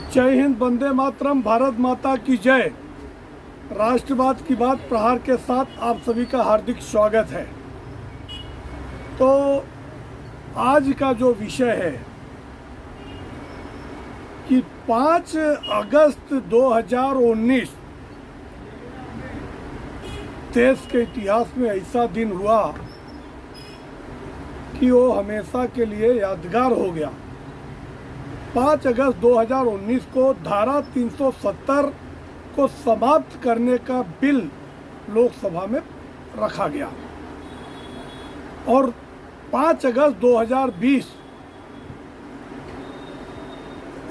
जय हिंद, वंदे मातरम, भारत माता की जय। राष्ट्रवाद की बात प्रहार के साथ आप सभी का हार्दिक स्वागत है। तो आज का जो विषय है कि 5 अगस्त 2019 देश के इतिहास में ऐसा दिन हुआ कि वो हमेशा के लिए यादगार हो गया। 5 अगस्त 2019 को धारा 370 को समाप्त करने का बिल लोकसभा में रखा गया और 5 अगस्त 2020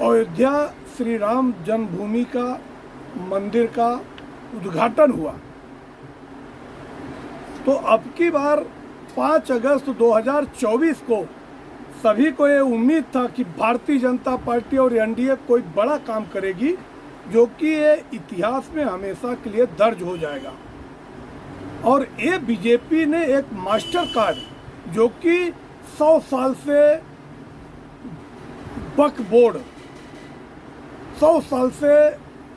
अयोध्या श्री राम जन्मभूमि का मंदिर का उद्घाटन हुआ। तो अब की बार 5 अगस्त 2024 को सभी को ये उम्मीद था कि भारतीय जनता पार्टी और एनडीए कोई बड़ा काम करेगी जो कि ये इतिहास में हमेशा के लिए दर्ज हो जाएगा। और ये बीजेपी ने एक मास्टर कार्ड जो कि 100 साल से वक्फ बोर्ड 100 साल से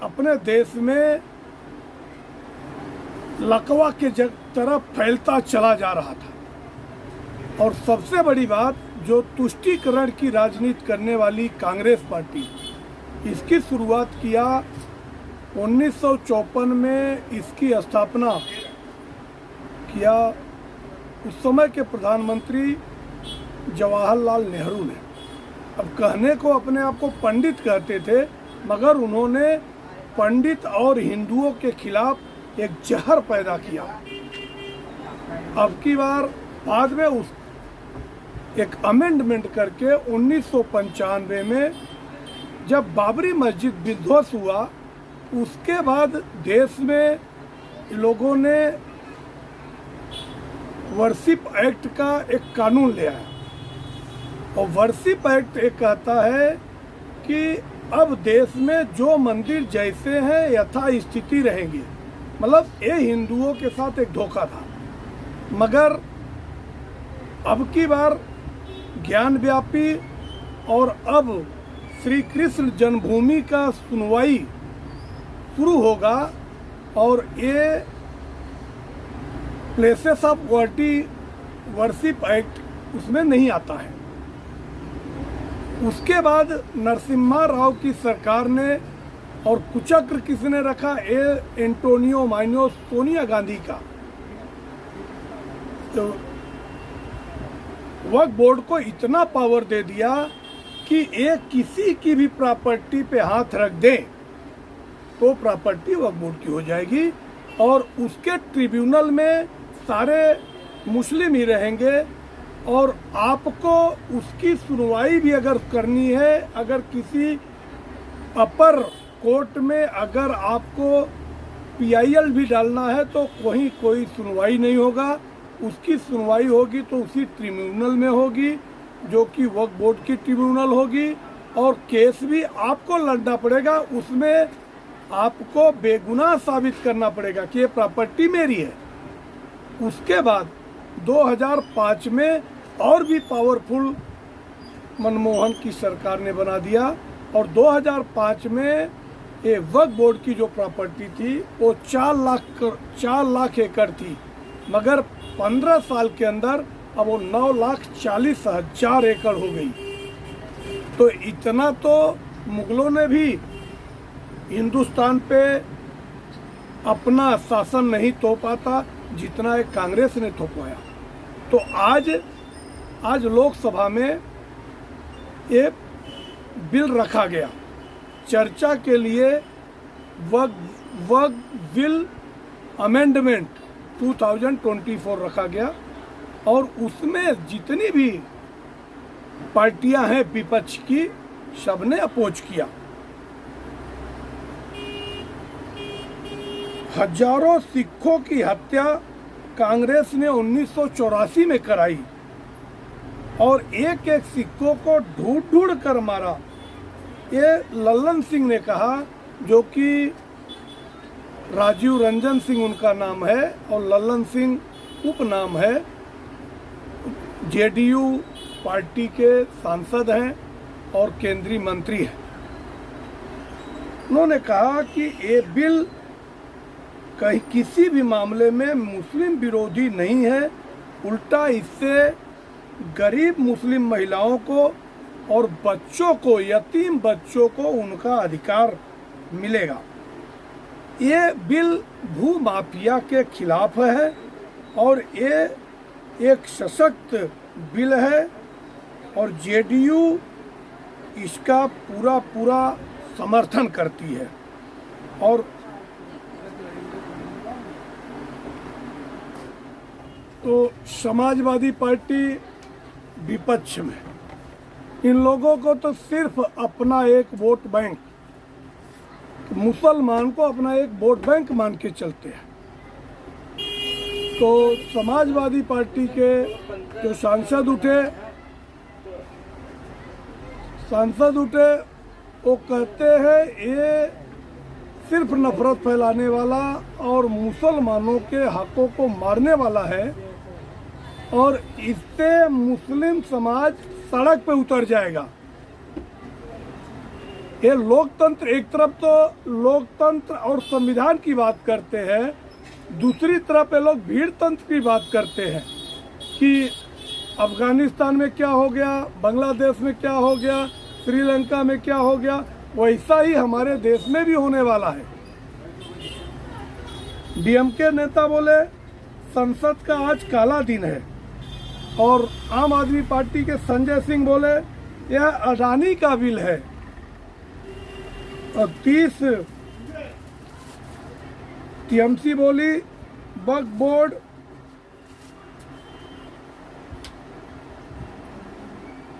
अपने देश में लकवा के तरफ फैलता चला जा रहा था। और सबसे बड़ी बात, जो तुष्टीकरण की राजनीति करने वाली कांग्रेस पार्टी, इसकी शुरुआत किया 1954 में, इसकी स्थापना किया उस समय के प्रधानमंत्री जवाहरलाल नेहरू ने। अब कहने को अपने आप को पंडित कहते थे, मगर उन्होंने पंडित और हिंदुओं के खिलाफ एक जहर पैदा किया। अब की बार बाद में उस एक अमेंडमेंट करके 1995 में जब बाबरी मस्जिद विध्वंस हुआ, उसके बाद देश में लोगों ने वर्शिप एक्ट का एक कानून ले आया। और वर्शिप एक्ट एक कहता है कि अब देश में जो मंदिर जैसे हैं यथा स्थिति रहेंगी। मतलब ये हिंदुओं के साथ एक धोखा था। मगर अब की बार ज्ञान व्यापी और अब श्री कृष्ण जन्मभूमि का सुनवाई शुरू होगा और ये प्लेसेस ऑफ वर्शिप एक्ट उसमें नहीं आता है। उसके बाद नरसिम्हा राव की सरकार ने, और कुचक्र किसने रखा, एंटोनियो माइनो सोनिया गांधी का, तो वक्फ बोर्ड को इतना पावर दे दिया कि एक किसी की भी प्रॉपर्टी पे हाथ रख दे तो प्रॉपर्टी वक्फ बोर्ड की हो जाएगी। और उसके ट्रिब्यूनल में सारे मुस्लिम ही रहेंगे और आपको उसकी सुनवाई भी अगर करनी है, अगर किसी अपर कोर्ट में अगर आपको PIL भी डालना है तो कोई सुनवाई नहीं होगा। उसकी सुनवाई होगी तो उसी ट्रिब्यूनल में होगी जो कि वक्फ बोर्ड की ट्रिब्यूनल होगी। और केस भी आपको लड़ना पड़ेगा, उसमें आपको बेगुनाह साबित करना पड़ेगा कि ये प्रॉपर्टी मेरी है। उसके बाद 2005 में और भी पावरफुल मनमोहन की सरकार ने बना दिया और 2005 में ये वक्फ बोर्ड की जो प्रॉपर्टी थी वो 4 लाख एकड़ थी, मगर 15 साल के अंदर अब वो 9,40,000 एकड़ हो गई। तो इतना तो मुगलों ने भी हिंदुस्तान पे अपना शासन नहीं थोपा था जितना एक कांग्रेस ने थोपाया। तो आज लोकसभा में ये बिल रखा गया चर्चा के लिए, वक्फ बिल अमेंडमेंट 2024 रखा गया। और उसमें जितनी भी पार्टियां हैं विपक्ष की, सबने अपोज किया। हजारों सिखों की हत्या कांग्रेस ने 1984 में कराई और एक एक सिखों को ढूंढ कर मारा। ये लल्लन सिंह ने कहा, जो कि राजीव रंजन सिंह उनका नाम है और लल्लन सिंह उपनाम है। JDU पार्टी के सांसद हैं और केंद्रीय मंत्री हैं। उन्होंने कहा कि ये बिल कहीं किसी भी मामले में मुस्लिम विरोधी नहीं है, उल्टा इससे गरीब मुस्लिम महिलाओं को और बच्चों को, यतीम बच्चों को उनका अधिकार मिलेगा। ये बिल भू माफिया के खिलाफ है और ये एक सशक्त बिल है और जेडीयू इसका पूरा समर्थन करती है। और तो समाजवादी पार्टी विपक्ष में, इन लोगों को तो सिर्फ अपना एक वोट बैंक, मुसलमान को अपना एक वोट बैंक मान के चलते हैं। तो समाजवादी पार्टी के जो सांसद उठे वो कहते हैं ये सिर्फ नफरत फैलाने वाला और मुसलमानों के हकों को मारने वाला है और इससे मुस्लिम समाज सड़क पे उतर जाएगा। ये लोकतंत्र, एक तरफ तो लोकतंत्र और संविधान की बात करते हैं, दूसरी तरफ ये लोग भीड़ तंत्र की बात करते हैं कि अफगानिस्तान में क्या हो गया, बांग्लादेश में क्या हो गया, श्रीलंका में क्या हो गया, वैसा ही हमारे देश में भी होने वाला है। डीएमके नेता बोले संसद का आज काला दिन है और आम आदमी पार्टी के संजय सिंह बोले यह अडानी का बिल है। और 30 टीएमसी बोली वक्फ बोर्ड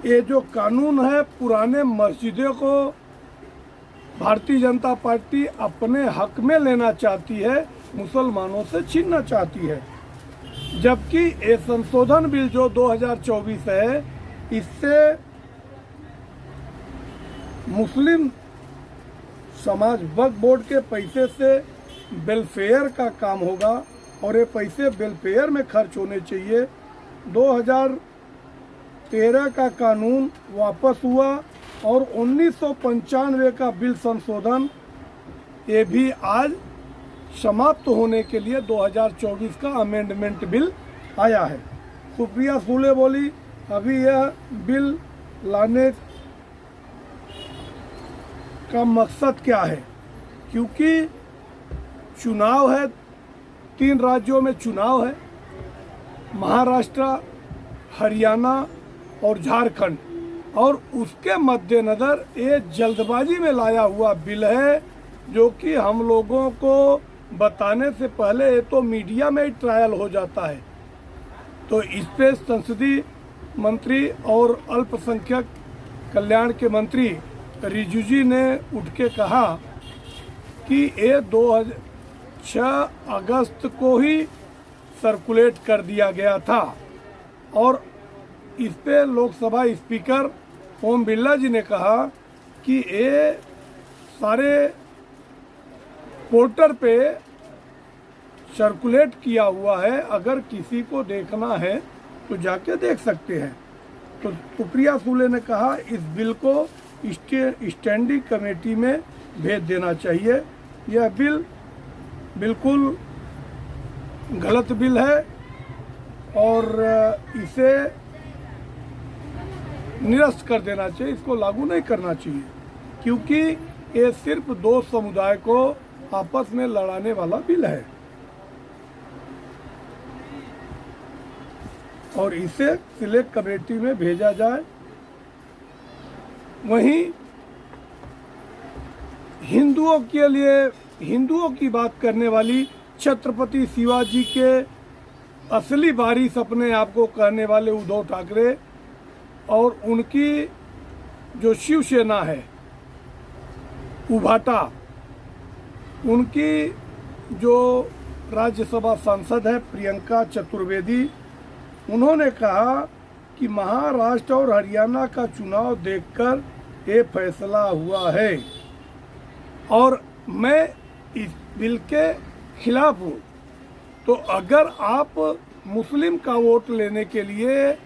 ये जो कानून है पुराने मस्जिदों को भारतीय जनता पार्टी अपने हक में लेना चाहती है, मुसलमानों से छीनना चाहती है। जबकि ये संशोधन बिल जो 2024 है, इससे मुस्लिम समाज वक्फ बोर्ड के पैसे से वेलफेयर का काम होगा और ये पैसे वेलफेयर में खर्च होने चाहिए। 2013 का कानून वापस हुआ और 1995 का बिल संशोधन ये भी आज समाप्त होने के लिए 2024 का अमेंडमेंट बिल आया है। सुप्रिया सुले बोली अभी यह बिल लाने का मकसद क्या है, क्योंकि चुनाव है, 3 राज्यों में चुनाव है, महाराष्ट्र, हरियाणा और झारखंड, और उसके मद्देनज़र ये जल्दबाजी में लाया हुआ बिल है जो कि हम लोगों को बताने से पहले ये तो मीडिया में ही ट्रायल हो जाता है। तो इस पे संसदीय मंत्री और अल्पसंख्यक कल्याण के मंत्री रिजिजू जी ने उठ के कहा कि ये 6 अगस्त को ही सर्कुलेट कर दिया गया था और इस पे लोकसभा स्पीकर ओम बिरला जी ने कहा कि ये सारे पोर्टल पे सर्कुलेट किया हुआ है, अगर किसी को देखना है तो जाके देख सकते हैं। तो सुप्रिया सुले ने कहा इस बिल को स्टैंडिंग कमेटी में भेज देना चाहिए। यह बिल बिल्कुल गलत बिल है और इसे निरस्त कर देना चाहिए, इसको लागू नहीं करना चाहिए, क्योंकि ये सिर्फ 2 समुदाय को आपस में लड़ाने वाला बिल है और इसे सिलेक्ट कमेटी में भेजा जाए। वहीं हिंदुओं के लिए, हिंदुओं की बात करने वाली छत्रपति शिवाजी के असली वारिस अपने आप को कहने वाले उद्धव ठाकरे और उनकी जो शिवसेना है उभाटा, उनकी जो राज्यसभा सांसद है प्रियंका चतुर्वेदी, उन्होंने कहा कि महाराष्ट्र और हरियाणा का चुनाव देखकर ये फैसला हुआ है और मैं इस बिल के खिलाफ हूँ। तो अगर आप मुस्लिम का वोट लेने के लिए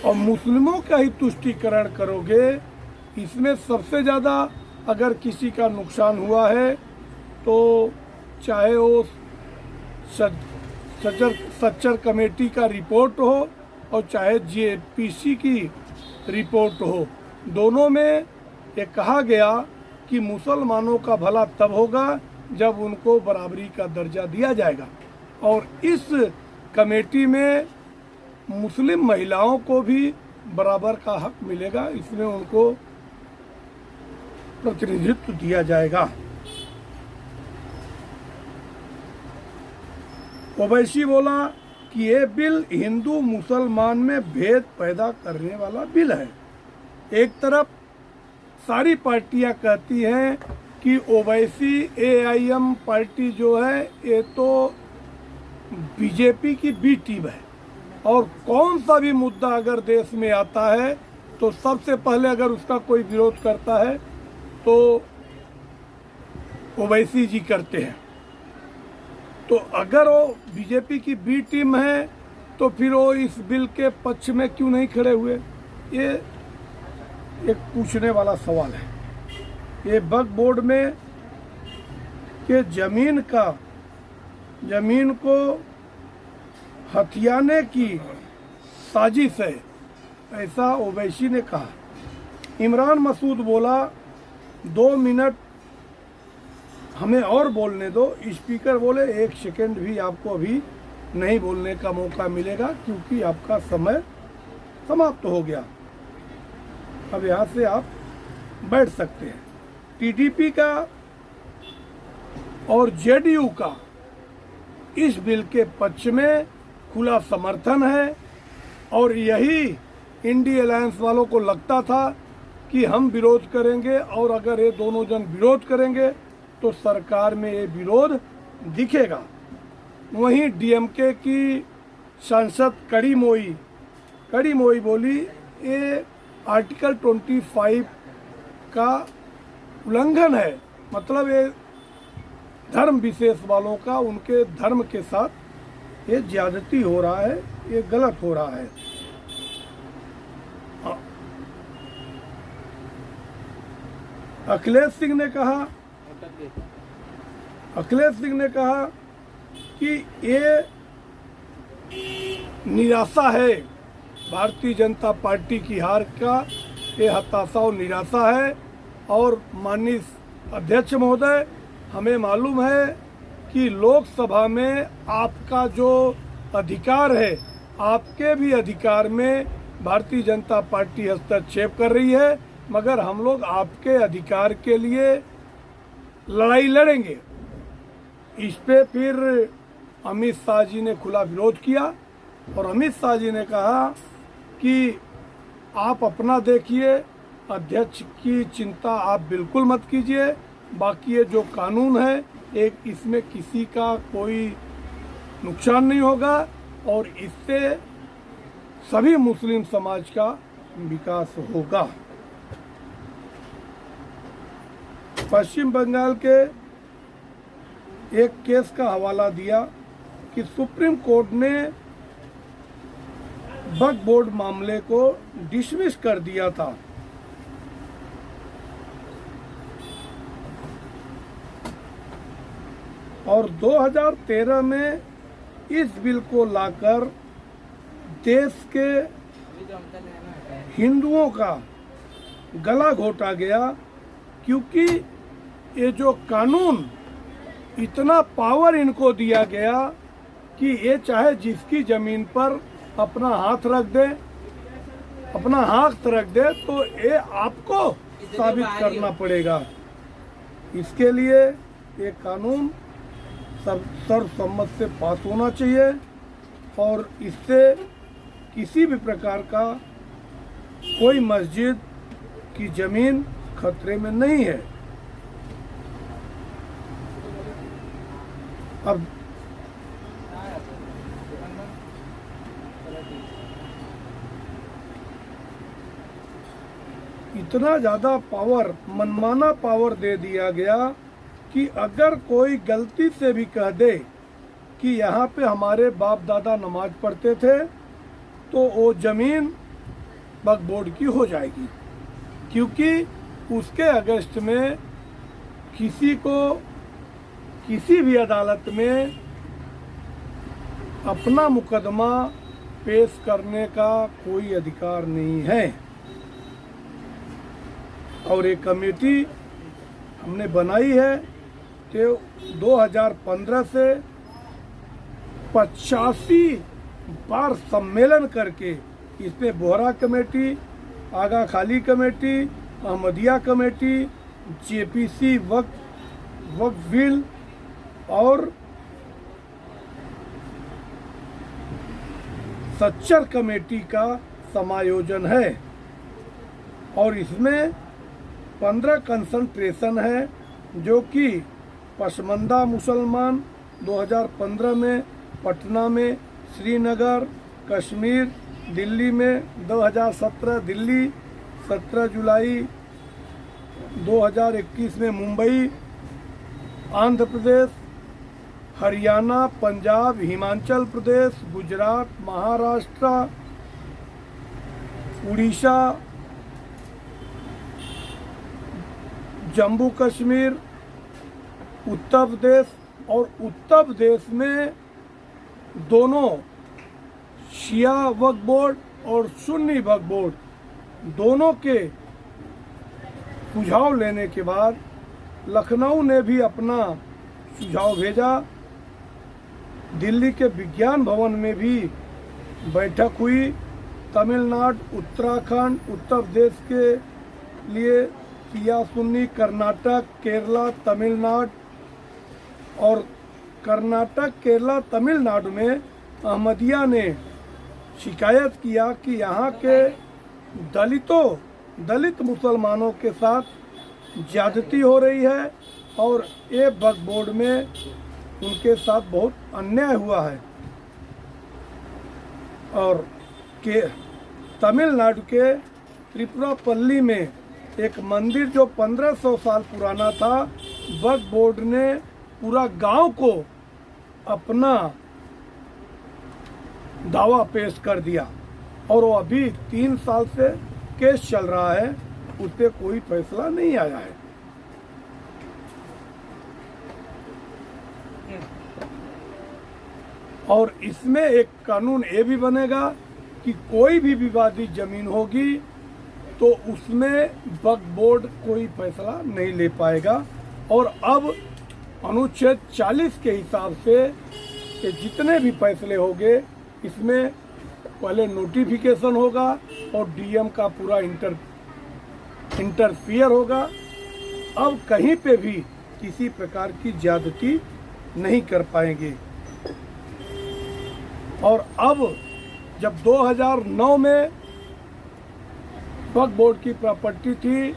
और मुस्लिमों का ही तुष्टीकरण करोगे, इसमें सबसे ज़्यादा अगर किसी का नुकसान हुआ है तो चाहे वो सच्चर कमेटी का रिपोर्ट हो और चाहे जेपीसी की रिपोर्ट हो, दोनों में ये कहा गया कि मुसलमानों का भला तब होगा जब उनको बराबरी का दर्जा दिया जाएगा। और इस कमेटी में मुस्लिम महिलाओं को भी बराबर का हक मिलेगा, इसमें उनको प्रतिनिधित्व दिया जाएगा। ओवैसी बोला कि ये बिल हिंदू मुसलमान में भेद पैदा करने वाला बिल है। एक तरफ सारी पार्टियां कहती हैं कि ओवैसी एआईएम पार्टी जो है ये तो बीजेपी की बी टीम है, और कौन सा भी मुद्दा अगर देश में आता है तो सबसे पहले अगर उसका कोई विरोध करता है तो ओवैसी जी करते हैं। तो अगर वो बीजेपी की बी टीम है तो फिर वो इस बिल के पक्ष में क्यों नहीं खड़े हुए, ये एक पूछने वाला सवाल है। ये वक्फ बोर्ड में के जमीन को हथियाने की साजिश है, ऐसा ओवैसी ने कहा। इमरान मसूद बोला 2 मिनट हमें और बोलने दो। स्पीकर बोले 1 सेकेंड भी आपको अभी नहीं बोलने का मौका मिलेगा क्योंकि आपका समय समाप्त हो गया, अब यहाँ से आप बैठ सकते हैं। टीडीपी का और जेडीयू का इस बिल के पक्ष में खुला समर्थन है, और यही इंडी अलायंस वालों को लगता था कि हम विरोध करेंगे, और अगर ये दोनों जन विरोध करेंगे तो सरकार में ये विरोध दिखेगा। वहीं डीएमके की सांसद कड़ी मोई बोली ये आर्टिकल 25 का उल्लंघन है, मतलब ये धर्म विशेष वालों का उनके धर्म के साथ ये ज्यादती हो रहा है, ये गलत हो रहा है। अखिलेश सिंह ने कहा कि ये निराशा है भारतीय जनता पार्टी की हार का, ये हताशा और निराशा है। और माननीय अध्यक्ष महोदय, हमें मालूम है कि लोकसभा में आपका जो अधिकार है, आपके भी अधिकार में भारतीय जनता पार्टी हस्तक्षेप कर रही है, मगर हम लोग आपके अधिकार के लिए लड़ाई लड़ेंगे। इस पे फिर अमित शाह जी ने खुला विरोध किया, और अमित शाह जी ने कहा कि आप अपना देखिए, अध्यक्ष की चिंता आप बिल्कुल मत कीजिए, बाकी ये जो कानून है एक इसमें किसी का कोई नुकसान नहीं होगा, और इससे सभी मुस्लिम समाज का विकास होगा। पश्चिम बंगाल के एक केस का हवाला दिया कि सुप्रीम कोर्ट ने वक्फ बोर्ड मामले को डिसमिस कर दिया था। और 2013 में इस बिल को लाकर देश के हिंदुओं का गला घोटा गया, क्योंकि ये जो कानून इतना पावर इनको दिया गया कि ये चाहे जिसकी जमीन पर अपना हाथ रख दे तो ये आपको साबित करना पड़ेगा। इसके लिए ये कानून सर्वसम्मत से पास होना चाहिए, और इससे किसी भी प्रकार का कोई मस्जिद की जमीन खतरे में नहीं है। अब इतना ज़्यादा पावर, मनमाना पावर दे दिया गया कि अगर कोई गलती से भी कह दे कि यहाँ पे हमारे बाप दादा नमाज पढ़ते थे, तो वो ज़मीन वक्फ बोर्ड की हो जाएगी, क्योंकि उसके अगेंस्ट में किसी को किसी भी अदालत में अपना मुकदमा पेश करने का कोई अधिकार नहीं है। और एक कमेटी हमने बनाई है कि 2015 से 85 बार सम्मेलन करके इसमें बोहरा कमेटी, आगा खाली कमेटी, अहमदिया कमेटी, जेपीसी वक्फ बिल और सच्चर कमेटी का समायोजन है। और इसमें 15 कंसंट्रेशन है, जो कि पसमानदा मुसलमान 2015 में पटना में, श्रीनगर, कश्मीर, दिल्ली में 2017 दिल्ली, 17 जुलाई 2021 में मुंबई, आंध्र प्रदेश, हरियाणा, पंजाब, हिमाचल प्रदेश, गुजरात, महाराष्ट्र, उड़ीसा, जम्मू कश्मीर, उत्तर प्रदेश। और उत्तर प्रदेश में दोनों शिया वक्फ बोर्ड और सुन्नी वक्फ बोर्ड दोनों के सुझाव लेने के बाद लखनऊ ने भी अपना सुझाव भेजा। दिल्ली के विज्ञान भवन में भी बैठक हुई। तमिलनाडु, उत्तराखंड, उत्तर प्रदेश के लिए शिया सुन्नी, कर्नाटक, केरला, तमिलनाडु और कर्नाटक, केरला, तमिलनाडु में अहमदिया ने शिकायत किया कि यहाँ के दलित मुसलमानों के साथ ज्यादती हो रही है और ये वक्फ बोर्ड में उनके साथ बहुत अन्याय हुआ है। और के तमिलनाडु के त्रिपुरापल्ली में एक मंदिर जो 1500 साल पुराना था, वक्फ बोर्ड ने पूरा गांव को अपना दावा पेश कर दिया और वो अभी 3 साल से केस चल रहा है, उस पर कोई फैसला नहीं आया है। और इसमें एक कानून ये भी बनेगा कि कोई भी विवादित जमीन होगी तो उसमें वक्फ बोर्ड कोई फैसला नहीं ले पाएगा। और अब अनुच्छेद 40 के हिसाब से कि जितने भी फैसले होंगे इसमें पहले नोटिफिकेशन होगा और डीएम का पूरा इंटरफियर होगा। अब कहीं पे भी किसी प्रकार की ज्यादती नहीं कर पाएंगे। और अब जब 2009 में वक्फ बोर्ड की प्रॉपर्टी थी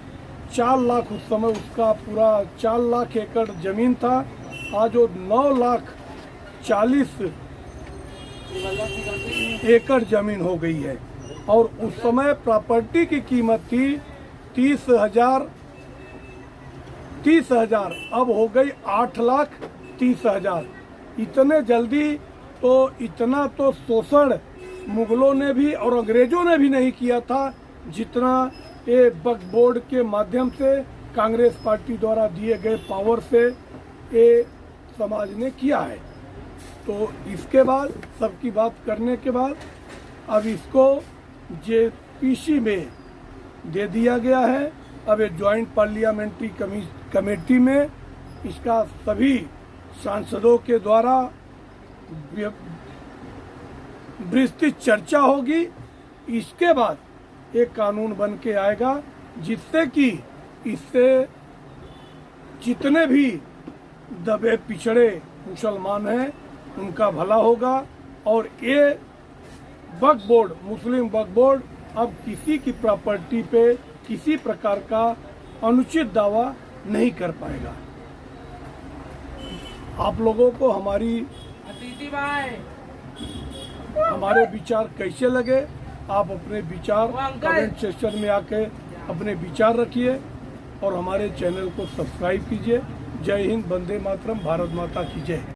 4 लाख, उस समय उसका पूरा 4 लाख एकड़ जमीन था, आज वो 9,40,000 एकड़ जमीन हो गई है। और उस समय प्रॉपर्टी की कीमत थी 30,000, अब हो गई 8,30,000। इतने जल्दी तो इतना तो शोषण मुगलों ने भी और अंग्रेजों ने भी नहीं किया था जितना ये वक्फ बोर्ड के माध्यम से कांग्रेस पार्टी द्वारा दिए गए पावर से ये समाज ने किया है। तो इसके बाद सबकी बात करने के बाद अब इसको जेपीसी में दे दिया गया है। अब ये ज्वाइंट पार्लियामेंट्री कमेटी में इसका सभी सांसदों के द्वारा विस्तृत चर्चा होगी। इसके बाद एक कानून बन के आएगा जिससे कि इससे जितने भी दबे पिछड़े मुसलमान हैं उनका भला होगा। और ये वक्फ बोर्ड, मुस्लिम वक्फ बोर्ड अब किसी की प्रॉपर्टी पे किसी प्रकार का अनुचित दावा नहीं कर पाएगा। आप लोगों को हमारे विचार कैसे लगे, आप अपने विचार कमेंट सेक्शन में आके अपने विचार रखिए और हमारे चैनल को सब्सक्राइब कीजिए। जय हिंद, वंदे मातरम, भारत माता की जय।